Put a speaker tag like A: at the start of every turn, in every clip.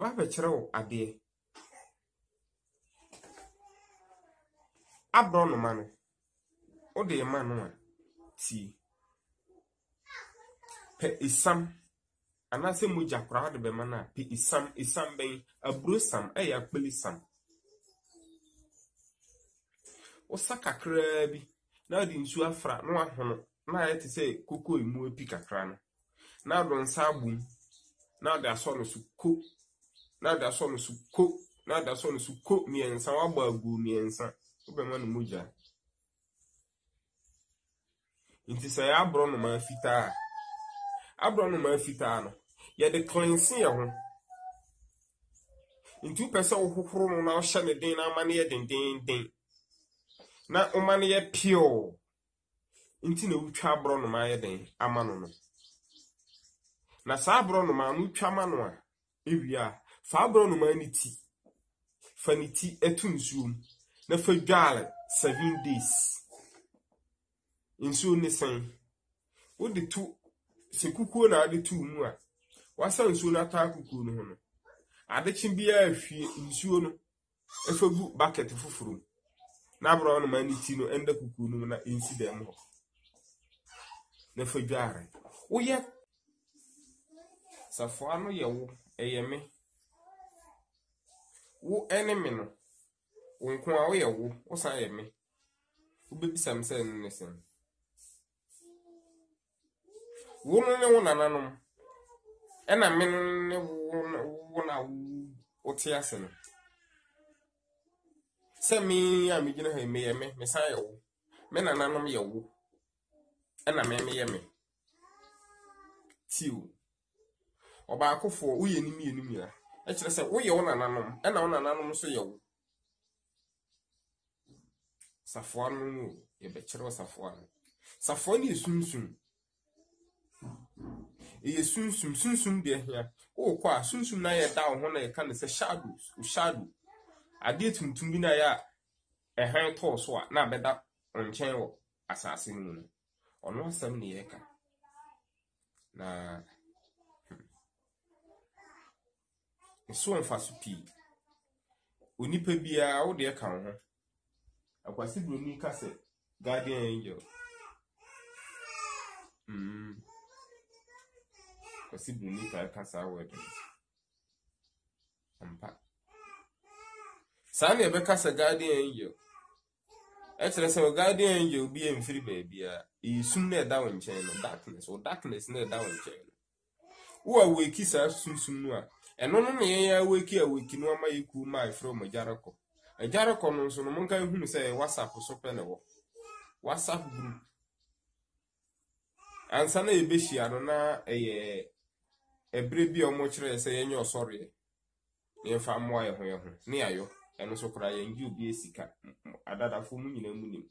A: Wa be kyerɛw ade. Abro no ma no. O de ma no a ti. Pe isam anase moja kora de be ma na pe isam ben abro sam ya akpeli sam. O saka kra bi na de nsu afra no ahono na ya te se koko emu api kakra no. Na do nsa abum na de aso no su ko na de aso no su ko na de aso no su ko miensa wa ba agu miensa o be ma no moja. Inti se ya abro no ma fita abro no ma fita no ye de cleanse ye ho. Inti pese wo hohoro no na o hye ne den na amane ye den na o mane ye pure. Inti na wutwa abro no ma ye den amano no. Na sa abro no ma mutwa ma no a ewia fa abro no ma ni ti. Fa ni ti etu nsuom na fa dwale 7 days. Nsuo ne san. Wo de tu se kukuo na ade tu mu a wasa nsuo na ta kukuo no ho no. Ade chi bia ahwie nsuo no efa gu bucket fufuru. Na abro no ma ni ti no enda kukuo no na ensi dem ho. Na fa dware. Wo ye safo ano ye wo eyeme. Wo enemy no. Wo nko a wo ye wo san ye me. Wo bebisa me se ne sen. Wo no ne wo nananom. Ena me ne wo na wo te ase no. Se me a me gina ha me ye me san ye wo. Me nananom ye wo. Ena me ye me. Tiwo. Oba akofo wo ye ni mienu ya. E kire se wo ye wo nananom. Ena wo nananom so ye wo. Safo anu ye be kire safo anu. Safo ni sunsun. Ye sunsun de hia. O kwa sunsun na ye da ho na ye ka ne se shadow. Ade tuntum bi na ya ehan to so a na beda onchen wo asase no mu. Ono asem ne ye ka. Na so mfa so pi. Onipa bia wo de ka ho. Akwasi broni ka se guardian angel. Akwasi broni ka sa word. Ampa. Sane ebe ka se guardian angel. E kire se guardian angel bi emfiri ba bia. Isum na da won chen no darkness na da won chen no. Wo aweki sa sunsun no a. Eno no ne ya aweki no ama yiku ma from Agyareko. Agyareko no so no monka ehunu se WhatsApp so pe ne wo. WhatsApp group. Ansa na ebehia no na ebre bi o mo kire se yenye osore. Ne fa mo aye ho ne ayo. Eno so kra ye ngi obi esika. Adadafo mu nyina mu nim.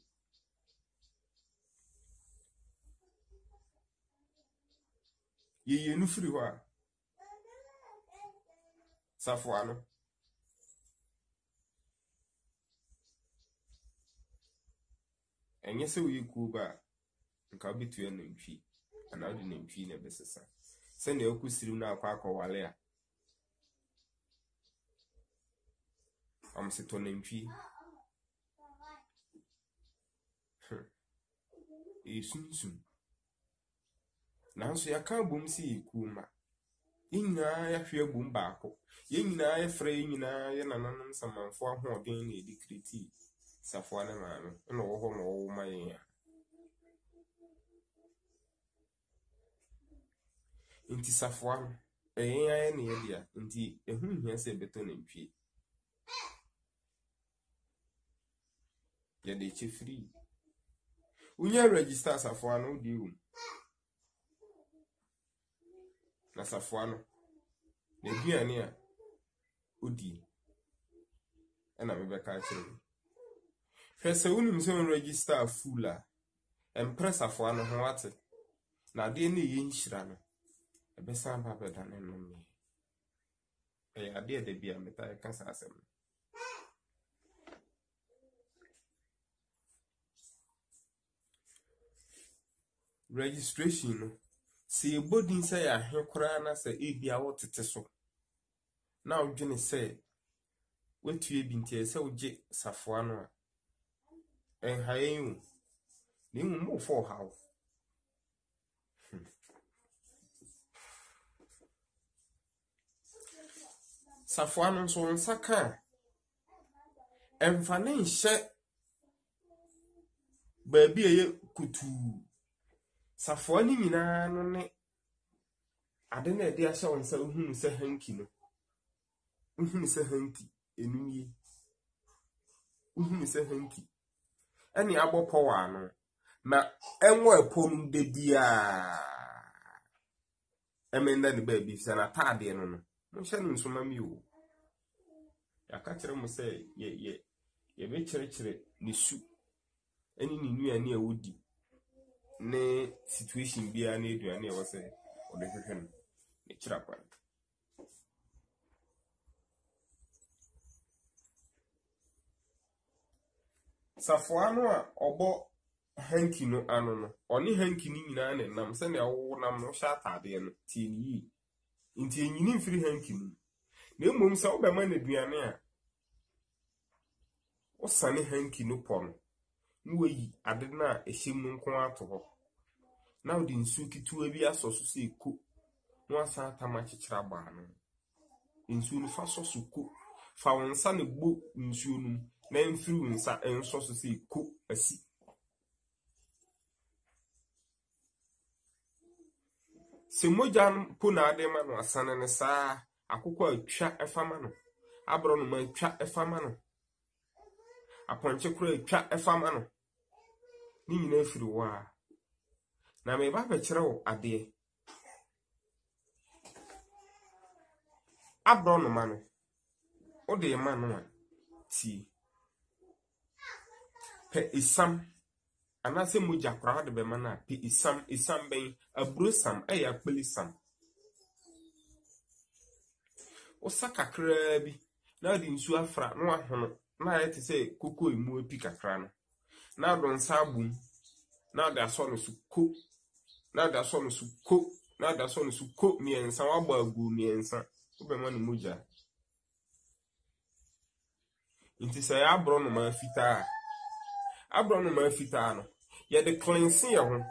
A: Ye nu firi ho a. Safo ano. Enye se wi ku ba nka bitu ya nantwi. Ana odi nantwi na besesa. Se na okusirim na akwa wale a. Se to nantwi. Sunsun. Nanso ya ka bom si ikuma. Yinyina ya hwe bom baako. Yinyina ya frɛ yinyina ya nananom samanfo ahoɔden na edikriti. Safo na maame. Na wo ho na wo ma yen. Inti safo ano. Yen aye na ye dia. Inti ehun hia se beto nantwi. Ya de che free. Unya register safo ano di wo. Na safo ano. Na duane a odi. Na me be ka kire. Hwese unim se on register full a. Empress safo ano ho ate. Na de na ye nhira no. Ebe san pa be dan no me. Ade de bia meta ka sa asem. Registration no. Se bodin say ya hekora na say e bia wo tete so. na odwene se wetue bi ntie se oje safoa no a enhayen ni mu fo hawo safoa no so nsaka emfa ne nhye baabi eye kutu safoa ni nyina no ne ade na ede ahye won se ohunu se hanki no ohunu se hanki enumie ohunu se hanki eni abopo wa no na enwo epom de dia emenda ne baabi se na taade no no mo hye no nsoma mi o yaka kire mo se ye be kire ne su eni ni nuane a wodi ne situation bia na eduane e wo se ode hwehwe no ne kira kwa safoa no a obo hanki no ano no oni hanki ni nyina na nam se na wo nam no sha atade no tie ni yi nti enyini mfiri hanki no na emom se wo be ma na duane a wo sane hanki no pɔ no nweyi ade na ehyem no nko ato ho na odi nsu kituwa bi asoso se eko no asa atama kyekyera baa no nsu no fa soso ko fa wonsa ne gbo nsu no na mfiri wonsa ensoso se eko asi se moja po na ade ma no asane ne saa akokɔ atwa efama no abro no ma atwa efama no aponche kura atwa efama no ni nyina afiri wa na me ba bekere wo ade abro no ma no o de ma no a ti pe isam anase moja kura de be ma na pe isam ben abro sam eya kpeli sam o saka kra bi na di nsu afra no ahono na yete se koko emu api kakra no na do nsa abum na da so no suko na da so no suko na da so no suko miensa waba agu miensa obema no moja nti se ya abro no ma fita no ye de cleanse ye ho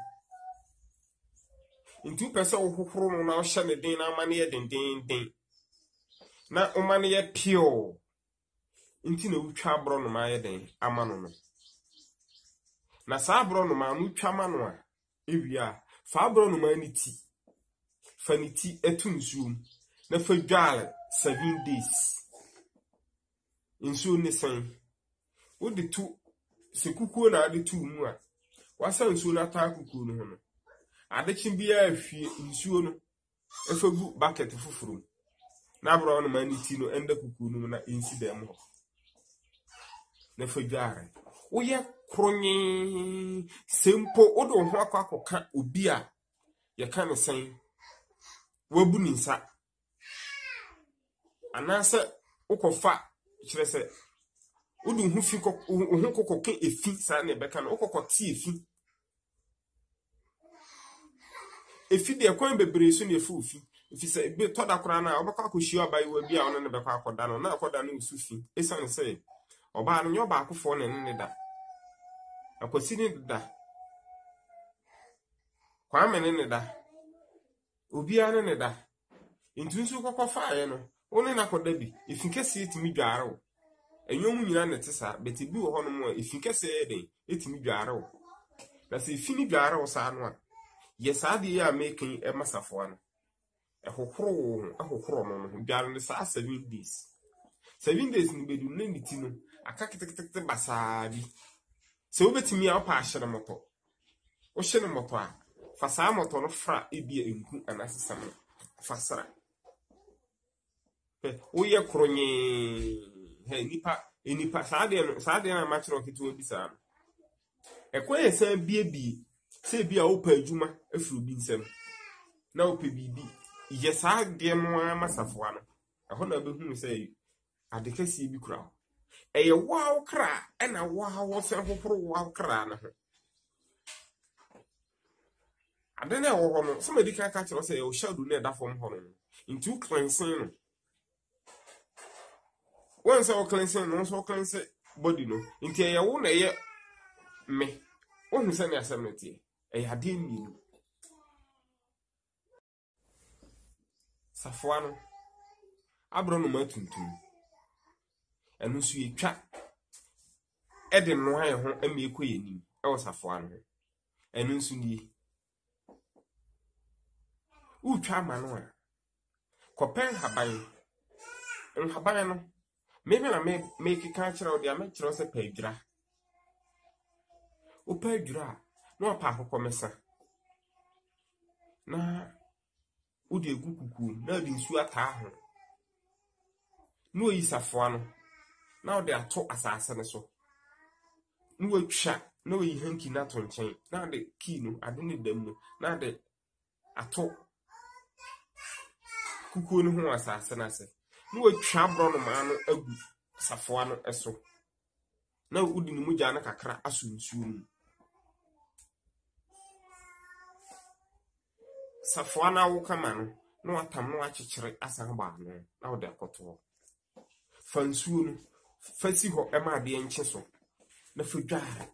A: nti pese wo hohoro no na wo hye ne den na amane ye den na omane ye pure nti na wutwa abro no ma ye den amano no na sa abro no ma mutwa mano a ewia fa abro no ma ni ti fa ni ti etu nsuum na fa dwale 7 days nsuo ne san wo de tu se kukuo na ade tu mu a wasa nsuo na ta kukuo no ho no ade chi bia ahwie nsuo no efagu bucket fufuru na abro no ma ni ti no enda kukuo no na ensi dem ho na fa dware wo ye kronyi sempo odo ho akwakoka obi a ye ka ne san wabu ni nsa anase ukofa kire se odu hu fi ho kokoke efi sa na beka na ukokoti efi de kwan bebre so na efu fi se be toda kora na obaka akohio abai wa bi a ono ne beka akoda no na akoda no usufi esan se oba no nyoba akofo ne da akwasi ne da kwa mene ne da obi a ne da ntunsu kokofa ye no one na koda bi efinkese etimi dware wo enwom nyina ne tesa beti bi wo hono mo efinkese ye den etimi dware wo na se efini dware wo sa no a ye sa de ya making e masafo ano ehokoro no dware ne sa 7 days 7 days ni bedu ne niti no aka kitekete basa bi se obetimi a opa ahyere moto o hye ne moto a fa sa moto no fra ebi enku anasesa no fasara o ye kronye he nipa sa de na ma kiro kitu obi sa ekwaye san bie se bia opa adwuma afuru bi nsem na opa bibi ye sa de no amasafo ano eho na behunu se adekasi bi kura eye wow kra na wow se hohoro wow kra na ho ade na wo ho no so medika ka kiro se o shadow na da fom ho no nti cleansing no once o cleanse no so cleanse body no nti ye wo na ye me ohun se na asemneti e ya de mi safoa no abro no matuntum enu so ye twa e de no aye ho ame ekoye ni e wo safoa no enu nso ni utwa ma no a kopen haban no me me kika kire o de am kire se padwira o padwira no pa akokọ mesa na o de egu kuku na de nsu ata ho no yi safoa no na o de ato asase ne so no atwa na o yi hanki na to nchen na de key no ade ne dam no na de ato kuku no ho asase na se no atwa bro no ma no agu safoa no eso na udi ni muja na kakra aso nsuo mu safoa na wo kama no na watam no akyekyere asan ba no na wo de akoto fa nsuo no fa si ho e ma de enche so na fa dware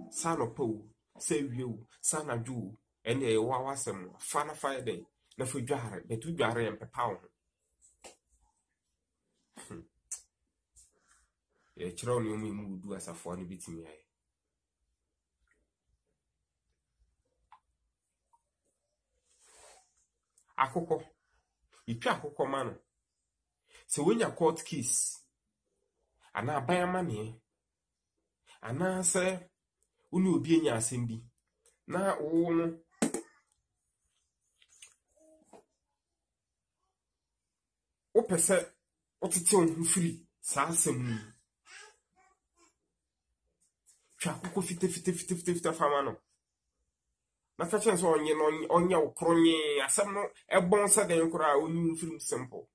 A: sa no pawo sa wiewu sa na dwo ene e wa wasem fa na fa de na fa dware de tu dware em pepa wo e kiro ni mu du asafoa no bitimi aye akụkọ ipi akụkọ manu se wonya court case ana abayama ne ana se unu obi enya asembi na wo no o pese otete on free sa asem twa akụkọ fite fama no na fa chen so onye ukronye asem no ebon sa den kura onu film simple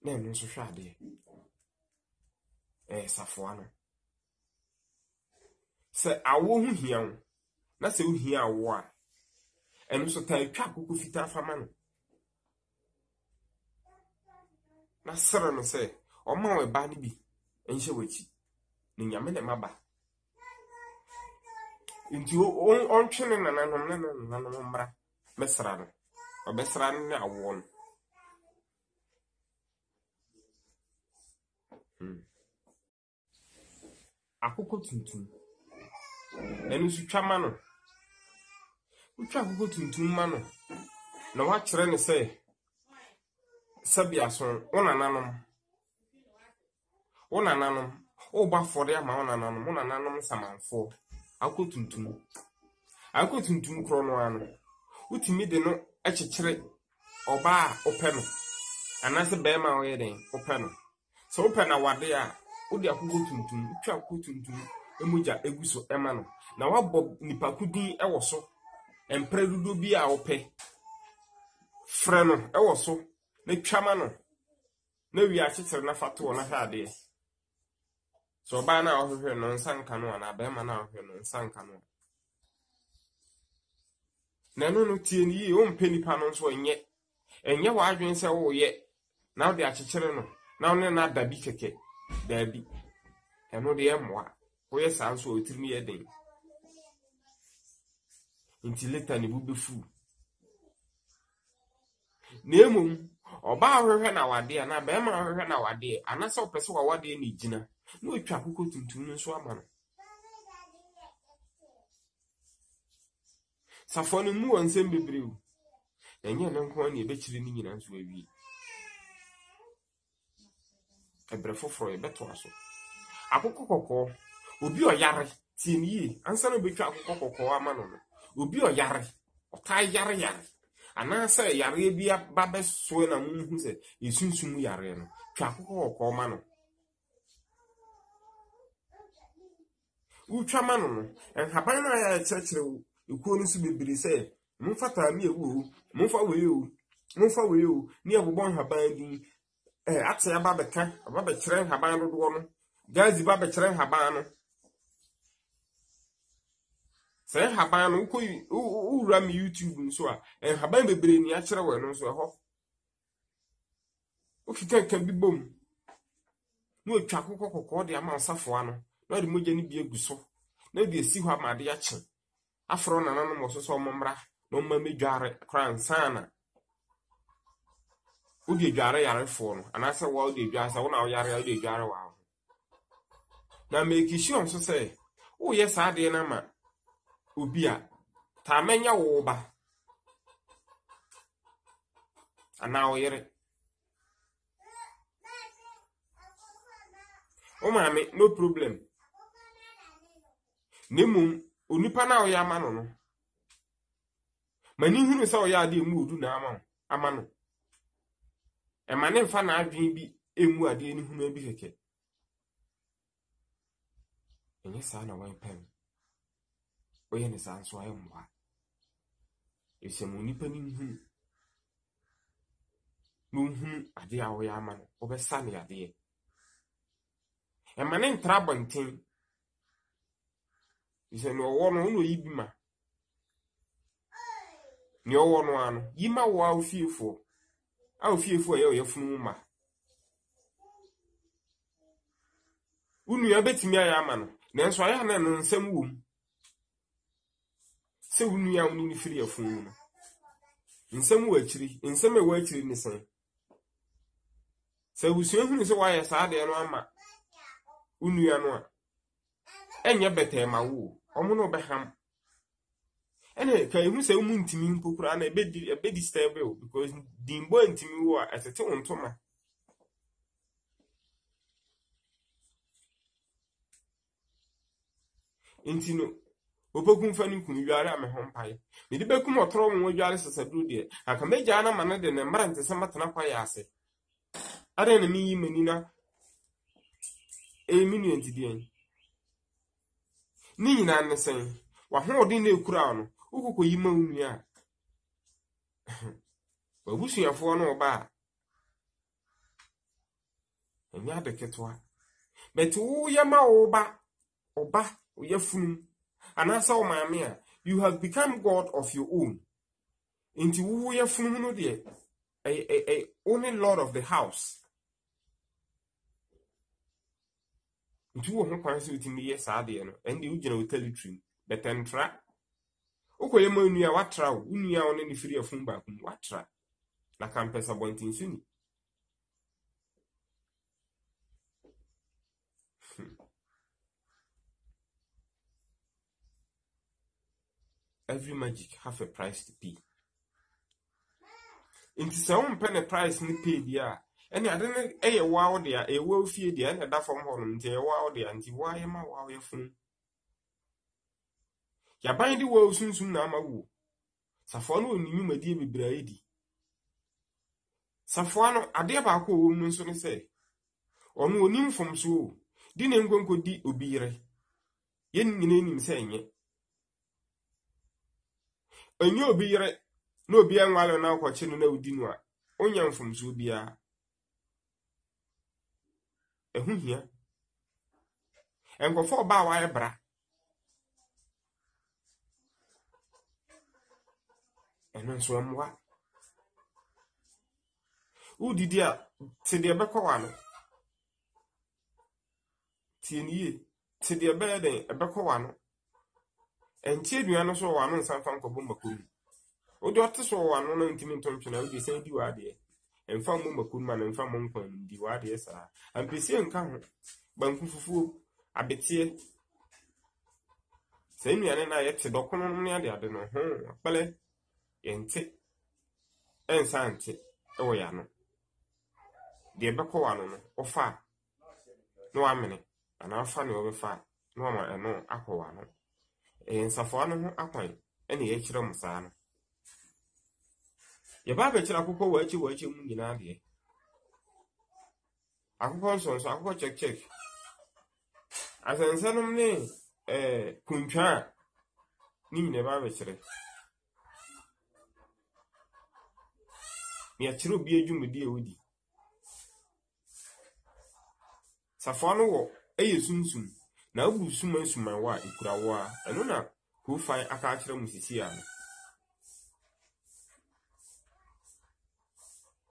A: na no so hwade safoa no se awo hu hia na se hu hia awo a eno so ta twa akụkọ fita fama no na sere no se o ma we ba ni bi enhye wachi ni nyame ne maba nti on twene nanom mra mesra no obesra no awo no akụkọ tuntum enu su twama no utwa akụkọ tuntum ma no na wa kire ne se sabia so onananom o ba fore ama onananom samanfo akụkọ tuntum kro no ano utimi de no ekyekere oba ope no anase bema o yeden ope no so ope na wade a odi akụkọ tuntum twa akụkọ tuntum emuja eguso ema no na wabọ nipa kudin ewo so empredudo bi a ope fre no ewo so na twama no na wi akyekere na fato na hade so ba na ohwehwe no nsanka no na bema na ohwehwe no nsanka no na no tie ni yi o mpe nipa no so enye wa adwen se wo ye na wo de akyekere no na wo ne na dabi keke dabi eno de emwa wo ye san so otirimi ye den nti leta ni bu befu nemu oba ahwehwe na wade na bema ahwehwe na wade anasa opese wa wade ni gina no etwa akụkọ tuntum nso ama no safo no mu wansem bebreu enye ne nko na ebekire ni nyina nso awie ebre foforo ebeto aso akụkọ kokọ obi oyare tienyi ansa no betwa akụkọ kokọ ama no obi oyare ota yare anasa yare bia babe so na munhu se esunsum yare no twa akụkọ kokọ ma no utwa ma no enhaban na ya kyerkyere ekuo no su bebiri se mumfata mi ewu mumfa weyo ni abobọ nhaban din ate aba bekyere nhaban dodo no gazi ba bekyere nhaban no se nhaban no ukoyi ura mi YouTube nso a nhaban bebere ni akyere we no nso ho okika ka bi bom no atwa kokokoko de ama nsafo ano na de mogya ni bi eguso na de esi hɔ amade ya kye afro nananom mo so omommra no mma medware kransana odi dware yarefo no anase wo odi dware sa wo na wo yare odi dware wa na make sure so say wo ye sa de na ma obi a ta menya wo ba ana wo yere o maame no problem nemu onipa na wo ya ma no no mani hunu sa wo ya de mu odu na ama no e mane mfa na adwen bi emu ade ni hunu bi keke enye sa na wan pem oye ne sa nso ayo mwa ese mu nipa ni hunu ade a wo ya ma no obesa ne ade e mane ntra bonten ise no wo no yibi ma ni owo no ano yima wo a ofiefo ye oyefunu ma unu ya betimi aya ama no nanso aya na no nsam wom se unu ya unu ni firi afunu no nsam wo akiri nsam e wo akiri ni sen se wusu hunu se wa ya sa de no ama unu ya no a enye betema wo omo no beham ene ka ihu se umu ntimi mpokura na ebedi stable because dimbo ntimi wo a etete ontoma intino obogun fani kun wiare ame ho mpae me di bekum otoro mo wiare sesadu de aka meja na mane de ne mra ntese matena kwa ya ase ade na mi yi mani na minu ntidien ni nyina ne sen wa ho odi na ekura no ukoko yima unu a babusuafo no ba enya de ketwa betu wo yama oba oyafunu anasa o maame a you have become god of your own inti wo yafunu no de only lord of the house inti wo ho kwan se utimi ye saade no ende wo gina wo territory betentra ukoye ma unu a watra wo unu a one ni firi afun ba kum watra na kampesa bontin suni every magic have a price to pay inti se won pe ne price ni pay dia ene ade ne eye wa wo dia e wa ofie dia ene da fom ho no nti e wa wo dia nti wa ye ma wa wo yefun ya ban di wo sunsun na amawu safo no onimi madie bebrae di safo no ade ba ko wo mu nso ne se onu onim fom so di ne nkonko di obiyire ye nyine nim se enye obiyire no obi anwale na akwache no na udi no a onya mfom so bia ehu hia enkofo ba wa ebra eno so amwa udidi a tede bekwa no tieniye tede beden ebekwa no enti adua no so wa no nsanfa nkobo makuru odi ote so wa no na ntimi ntontwe na odi san di wa de emfa mo makuru ma na emfa mo nkwan di wa de sa ampesi nka ho banku fufuo abetie se nuane na yete dokono no ne ade no ho pele yente ensante ewo ya no de bekwa no ofa no amene ana afa ne obefa no ma eno akwa no nsafo no ho akwan ene ye kire musa no ye ba be kire akoko wachi mu nyina de akoko so akoko check asansanum ne kuntwa ni nyina ba be kire ya kire obi adwumdi ewudi safo no wo sunsun na abu suma wa ikurawa eno na ko fan aka akire musisi ya no